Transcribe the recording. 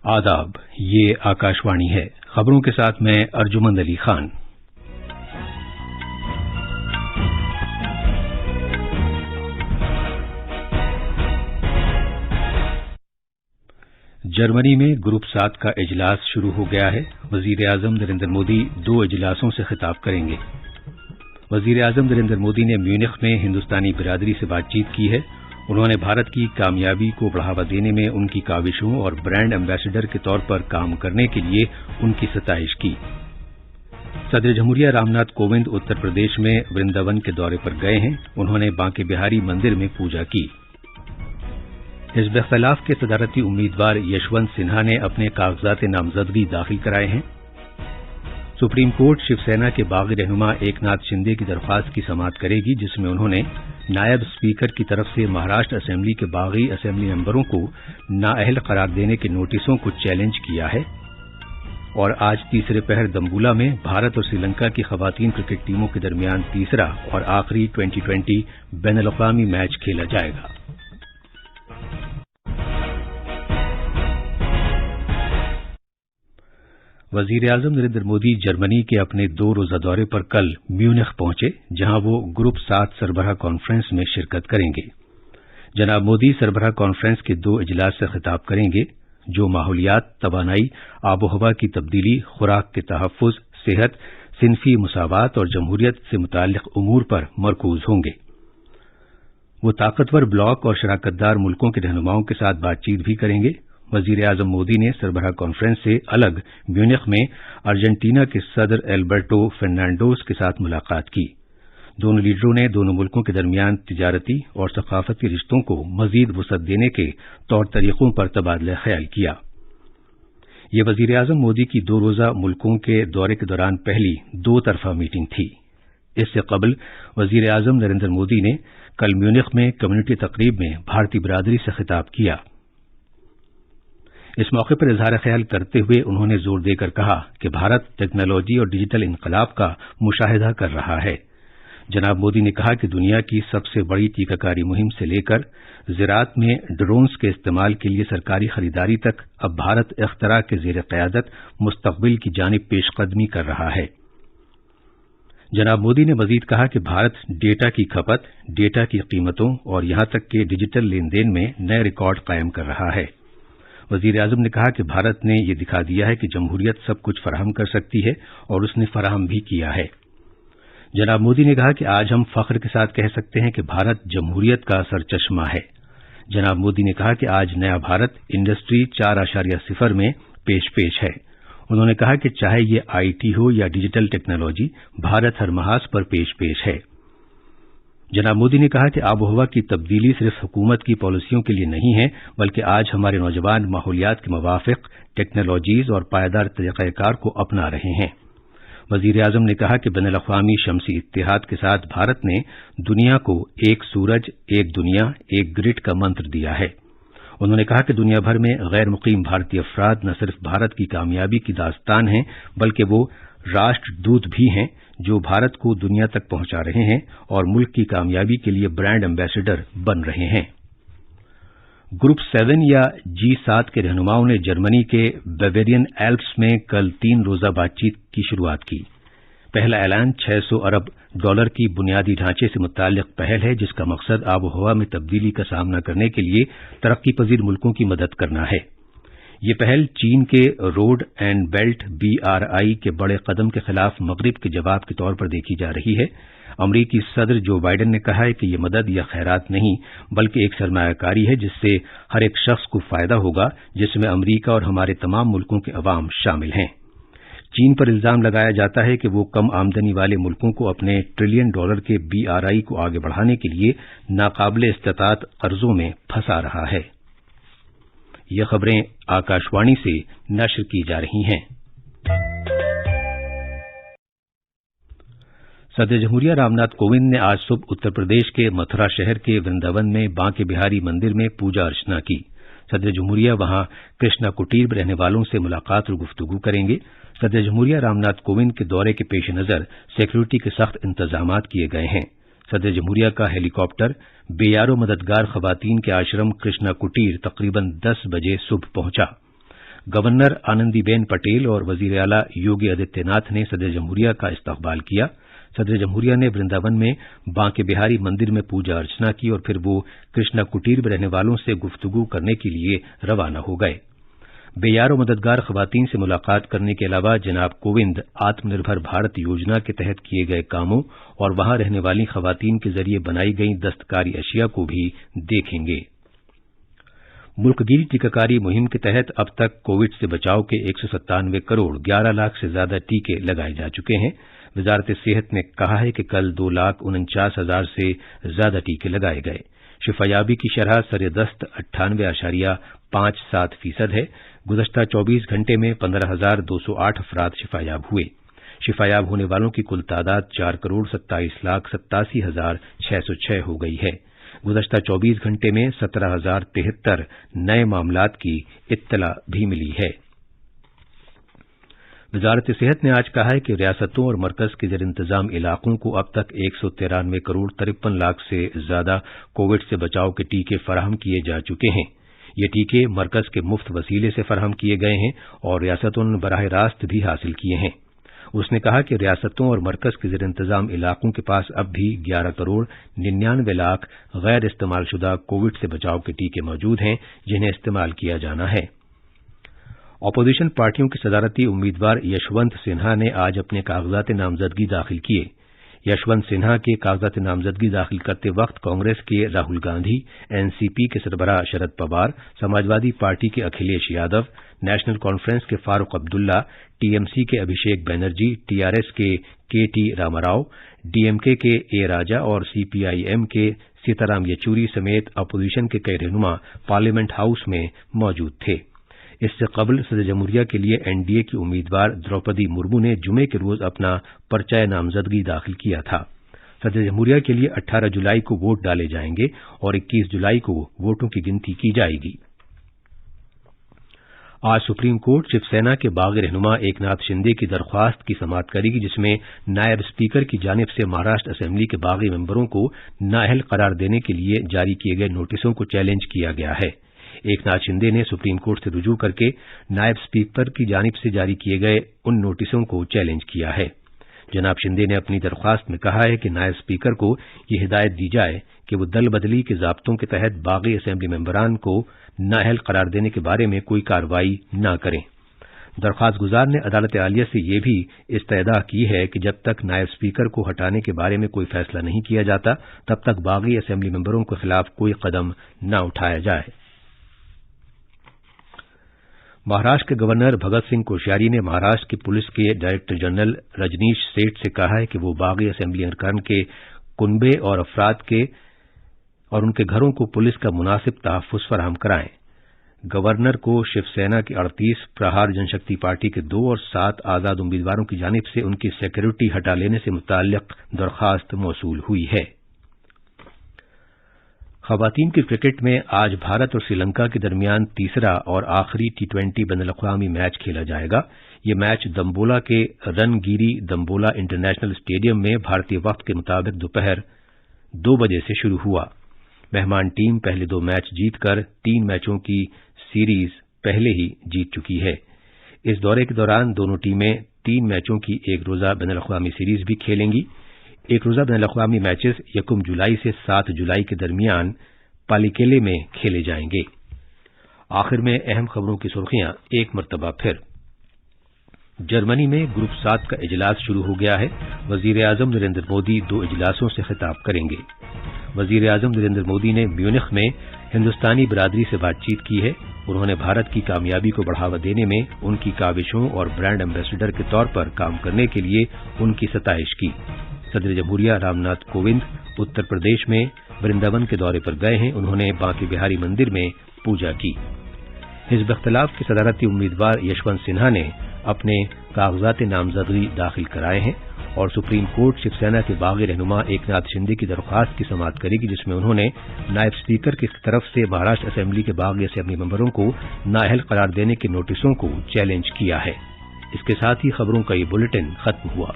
आदाब, ये आकाशवाणी है। खबरों के साथ मैं अर्जुमंद अली खान। जर्मनी में ग्रुप 7 का इजलास शुरू हो गया है। वजीर आजम नरेंद्र मोदी 2 इजलासों से खिताब करेंगे। वजीर आजम नरेंद्र मोदी ने म्यूनिख में हिंदुस्तानी बिरादरी से बातचीत की है। उन्होंने भारत की कामयाबी को बढ़ावा देने में उनकी काविशों और ब्रांड एम्बेसडर के तौर पर काम करने के लिए उनकी सताइश की। सदर जमहूरिया रामनाथ कोविंद उत्तर प्रदेश में वृंदावन के दौरे पर गए हैं। उन्होंने बांके बिहारी मंदिर में पूजा की। हिज़्ब इख्तिलाफ के सदारती उम्मीदवार यशवंत सिन्हा ने अपने कागजात नामजदगी दाखिल कराए हैं। सुप्रीम कोर्ट शिवसेना के बागी रहनुमा एकनाथ शिंदे की दरख्वास्त की समाअत करेगी, जिसमें उन्होंने नायब स्पीकर की तरफ से महाराष्ट्र असेंबली के बागी असेंबली मेंबरों को नाअहल करार देने के नोटिसों को चैलेंज किया है। और आज तीसरे पहर दम्बुला में भारत और श्रीलंका की खवातीन क्रिकेट टीमों के दरमियान तीसरा और आखिरी T20 बैनुल-अक़वामी मैच खेला जाएगा। वजीर आजम नरेंद्र मोदी जर्मनी के अपने 2 रोजा दौरे पर कल म्यूनिख पहुंचे, जहां वो ग्रुप 7 सरबराह कॉन्फ्रेंस में शिरकत करेंगे। जनाब मोदी सरबराह कॉन्फ्रेंस के 2 इजलास से खिताब करेंगे, जो माहौलियात, तवानाई, आबोहवा की तब्दीली, खुराक के तहफ़्फ़ुज़, सेहत, सिनफी मुसावात और जमहूरियत से मुताल्लिक़ उमूर पर मरकूज होंगे। वो ताकतवर ब्लॉक और शराकतदार मुल्कों के रहनुमाओं के साथ बातचीत भी करेंगे। वजीर आजम मोदी ने सरबराह कॉन्फ्रेंस से अलग म्यूनिख में अर्जेंटीना के सदर एल्बर्टो फर्नांडोस के साथ मुलाकात की। दोनों लीडरों ने दोनों मुल्कों के दरमियान तिजारती और सकाफती रिश्तों को मजीद वुसअत देने के तौर तरीकों पर तबादला ख्याल किया। ये वजीर आजम मोदी की 2 रोजा मुल्कों के दौरे के दौरान पहली 2 तरफा मीटिंग थी। इससे कबल वजीर आजम नरेंद्र मोदी ने कल म्यूनिख में कम्युनिटी तकरीब में भारतीय बिरादरी से खिताब किया। इस मौके पर इजहार ख्याल करते हुए उन्होंने जोर देकर कहा कि भारत टेक्नोलॉजी और डिजिटल इनकलाब का मुशाहिदा कर रहा है। जनाब मोदी ने कहा कि दुनिया की सबसे बड़ी टीकाकारी मुहिम से लेकर ज़राअत में ड्रोन्स के इस्तेमाल के लिए सरकारी खरीदारी तक अब भारत इख्तरा के ज़ेर क़यादत मुस्तक़बिल की जानिब पेशकदमी कर रहा है। जनाब मोदी ने मजीद कहा कि भारत डेटा की खपत, डेटा की कीमतों और यहां तक कि डिजिटल लेन देन में नए रिकॉर्ड कायम कर रहा है। वजीर आजम ने कहा कि भारत ने यह दिखा दिया है कि जमहूरियत सब कुछ फराहम कर सकती है और उसने फराहम भी किया है। जनाब मोदी ने कहा कि आज हम फख्र के साथ कह सकते हैं कि भारत जमहूरियत का सरचश्मा है। जनाब मोदी ने कहा कि आज नया भारत इंडस्ट्री 4.0 में पेश है। उन्होंने कहा कि चाहे ये IT हो या डिजिटल टेक्नोलॉजी, भारत हर महाज पर पेश है। जनाब मोदी ने कहा कि आबोहवा की तब्दीली सिर्फ हुकूमत की पॉलिसियों के लिए नहीं है, बल्कि आज हमारे नौजवान माहौलियात के मुवाफिक टेक्नोलॉजीज और पायदार तरीक़ाकार को अपना रहे हैं। वजीर आजम ने कहा कि बैनुल-अक़वामी शमसी इत्तेहाद के साथ भारत ने दुनिया को एक सूरज, एक दुनिया, एक ग्रिड का मंत्र दिया है। उन्होंने कहा कि दुनिया भर में गैर मुकीम भारतीय अफराद न सिर्फ भारत की कामयाबी की दास्तान हैं, बल्कि वो राष्ट्रदूत भी हैं जो भारत को दुनिया तक पहुंचा रहे हैं और मुल्क की कामयाबी के लिए ब्रांड एम्बेसडर बन रहे हैं। ग्रुप 7 या G7 के रहनुमाओं ने जर्मनी के बावेरियन एल्प्स में कल 3 रोजा बातचीत की शुरुआत की। पहला ऐलान $600 अरब की बुनियादी ढांचे से मुताल्लिक पहल है, जिसका मकसद आबोहवा में तब्दीली का सामना करने के लिए तरक्की पजीर मुल्कों की मदद करना है। ये पहल चीन के रोड एंड बेल्ट BRI के बड़े कदम के खिलाफ मगरिब के जवाब के तौर पर देखी जा रही है। अमरीकी सदर जो बाइडेन ने कहा है कि ये मदद या खैरात नहीं, बल्कि एक सरमायाकारी है जिससे हर एक शख्स को फायदा होगा, जिसमें अमरीका और हमारे तमाम मुल्कों के अवाम शामिल हैं। चीन पर इल्जाम लगाया जाता है कि वो कम आमदनी वाले मुल्कों को अपने $1 ट्रिलियन के BRI को आगे बढ़ाने के लिए नाकाबिले इस्तेताअत कर्जों में फंसा रहा है। ये खबरें आकाशवाणी से नश्र की जा रही हैं। सदर जमहूरिया रामनाथ कोविंद ने आज सुबह उत्तर प्रदेश के मथुरा शहर के वृंदावन में बांके बिहारी मंदिर में पूजा अर्चना की। सदर जमहूरिया वहां कृष्णा कुटीर में रहने वालों से मुलाकात और गुफ्तगू करेंगे। सदर जमहूरिया रामनाथ कोविंद के दौरे के पेश नजर सिक्योरिटी के सख्त इंतजामात किए गए हैं। सदर जमहूरिया का हेलीकॉप्टर बेयारो मददगार खवातीन के आश्रम कृष्णा कुटीर तकरीबन 10 बजे सुबह पहुंचा। गवर्नर आनंदीबेन पटेल और वजीर आला योगी आदित्यनाथ ने सदर जमहूरिया का इस्तकबाल किया। सदर जमहूरिया ने वृंदावन में बांके बिहारी मंदिर में पूजा अर्चना की और फिर वो कृष्णा कुटीर में रहने वालों से गुफ्तगू करने के लिए रवाना हो गए। बेयार और मददगार खवातीन से मुलाकात करने के अलावा जनाब कोविंद आत्मनिर्भर भारत योजना के तहत किए गए कामों और वहां रहने वाली खवातीन के जरिए बनाई गई दस्तकारी अशिया को भी देखेंगे। मुल्कगीर टीकाकारी मुहिम के तहत अब तक कोविड से बचाव के 197 करोड़ 11 लाख से ज्यादा टीके लगाए जा चुके हैं। वजारत सेहत ने कहा है कि कल 2,49,000 से ज्यादा टीके लगाए गए। शिफायाबी की शरह सर-ए-दस्त 98.57% है। गुज़श्ता 24 घंटे में 15,208 अफराद शिफायाब हुए। शिफायाब होने वालों की कुल तादाद 4,27,87,606 हो गई है। गुज़श्ता 24 घंटे में 17,073 नए मामलात की इत्तला भी मिली है। वजारत सेहत ने आज कहा है कि रियासतों और मरकज के ज़ेर इंतजाम इलाकों को अब तक 193 करोड़ 53 लाख से ज्यादा कोविड से बचाव के टीके फराहम किए जा चुके हैं। ये टीके मरकज के मुफ्त वसीले से फराहम किए गए हैं और रियासतों ने बराह रास्त भी हासिल किए हैं। उसने कहा कि रियासतों और मरकज के ज़ेर इंतजाम इलाकों के पास अब भी 11 करोड़ 99 लाख गैर इस्तेमालशुदा कोविड से बचाव के टीके मौजूद हैं जिन्हें इस्तेमाल किया जाना है। अपोजिशन पार्टियों के सदारती उम्मीदवार यशवंत सिन्हा ने आज अपने कागजात नामजदगी दाखिल किए। यशवंत सिन्हा के कागजात नामजदगी दाखिल करते वक्त कांग्रेस के राहुल गांधी, एनसीपी के सरबराह शरद पवार, समाजवादी पार्टी के अखिलेश यादव, नेशनल कॉन्फ्रेंस के फारूक अब्दुल्ला, टीएमसी के अभिषेक बनर्जी, टीआरएस के केटी रामाराव, डीएमके के ए राजा और सीपीआईएम के सीताराम येचूरी समेत अपोजिशन के कई रहनुमा पार्लियामेंट हाउस में मौजूद थे। इससे कबल सदर जमहूरिया के लिए एनडीए की उम्मीदवार द्रौपदी मुर्मू ने जुमे के रोज अपना पर्चा नामजदगी दाखिल किया था। सदर जमहूरिया के लिए 18 जुलाई को वोट डाले जाएंगे और 21 जुलाई को वोटों की गिनती की जाएगी। आज सुप्रीम कोर्ट शिवसेना के बागी रहनुमा एकनाथ शिंदे की दरख्वास्त की समाअत करेगी जिसमें नायब स्पीकर की जानिब से महाराष्ट्र असेंबली के बागी मेंबरों को नाअहल करार देने के लिए जारी किए गए नोटिसों को चैलेंज किया गया है। एकनाथ शिंदे ने सुप्रीम कोर्ट से रुजू करके नायब स्पीकर की जानिब से जारी किए गए उन नोटिसों को चैलेंज किया है। जनाब शिंदे ने अपनी दरख्वास्त में कहा है कि नायब स्पीकर को यह हिदायत दी जाए कि वो दल बदली के ज़ाब्तों के तहत बागी असेंबली मेंबरान को नाअहल करार देने के बारे में कोई कार्रवाई न करें। दरख्वास्त गुजार ने अदालत आलिया से यह भी इस्तदा की है कि जब तक नायब स्पीकर को हटाने के बारे में कोई फैसला नहीं किया जाता तब तक बागी असेंबली मेंबरों के खिलाफ कोई कदम न उठाया जाए। महाराष्ट्र के गवर्नर भगत सिंह कोश्यारी ने महाराष्ट्र की पुलिस के डायरेक्टर जनरल रजनीश सेठ से कहा है कि वो बागी असेंबली अरकान के कुनबे और अफराद के और उनके घरों को पुलिस का मुनासिब तहफ़्फ़ुज़ फराहम कराएं। गवर्नर को शिवसेना के 38, प्रहार जनशक्ति पार्टी के 2 और 7 आजाद उम्मीदवारों की जानिब से उनकी सिक्योरिटी हटा लेने से मुताल्लिक़ दरख्वास्त मौसूल हुई है। ख़वातीन की क्रिकेट में आज भारत और श्रीलंका के दरमियान तीसरा और आखिरी टी20 बैनुल-अक़वामी मैच खेला जाएगा। ये मैच दम्बोला के रनगिरी दम्बोला इंटरनेशनल स्टेडियम में भारतीय वक्त के मुताबिक दोपहर 2 बजे से शुरू हुआ। मेहमान टीम पहले 2 मैच जीतकर 3 मैचों की सीरीज पहले ही जीत चुकी है। इस दौरे के दौरान दोनों टीमें 3 मैचों की एक रोज़ा बैनुल-अक़वामी सीरीज भी खेलेंगी। एक रोज़ा बैनुल-अक़वामी मैचेस 1 जुलाई से 7 जुलाई के दरमियान पालिकेले में खेले जाएंगे। आखिर में अहम खबरों की सुर्खियां एक मरतबा फिर। जर्मनी में ग्रुप 7 का इजलास शुरू हो गया है। वजीर आजम नरेंद्र मोदी 2 इजलासों से खिताब करेंगे। वजीर आजम नरेंद्र मोदी ने म्यूनिख में हिंदुस्तानी बिरादरी से बातचीत की है। उन्होंने भारत की कामयाबी को बढ़ावा देने में उनकी काविशों और ब्रांड एम्बेसडर के तौर पर काम करने के लिए उनकी सताइश की। सदर जमहूरिया रामनाथ कोविंद उत्तर प्रदेश में वृंदावन के दौरे पर गए हैं। उन्होंने बांके बिहारी मंदिर में पूजा की। हिज़्ब इख्तिलाफ के सदारती उम्मीदवार यशवंत सिन्हा ने अपने कागजात नामजदगी दाखिल कराए हैं और सुप्रीम कोर्ट शिवसेना के बागी रहनुमा एकनाथ शिंदे की दरख्वास्त की समाअत करेगी जिसमें उन्होंने नायब स्पीकर की तरफ से महाराष्ट्र असेंबली के बागी असेंबली मेंबरों को नाअहल करार देने के नोटिसों को चैलेंज किया है। इसके साथ ही खबरों का ये बुलेटिन खत्म हुआ।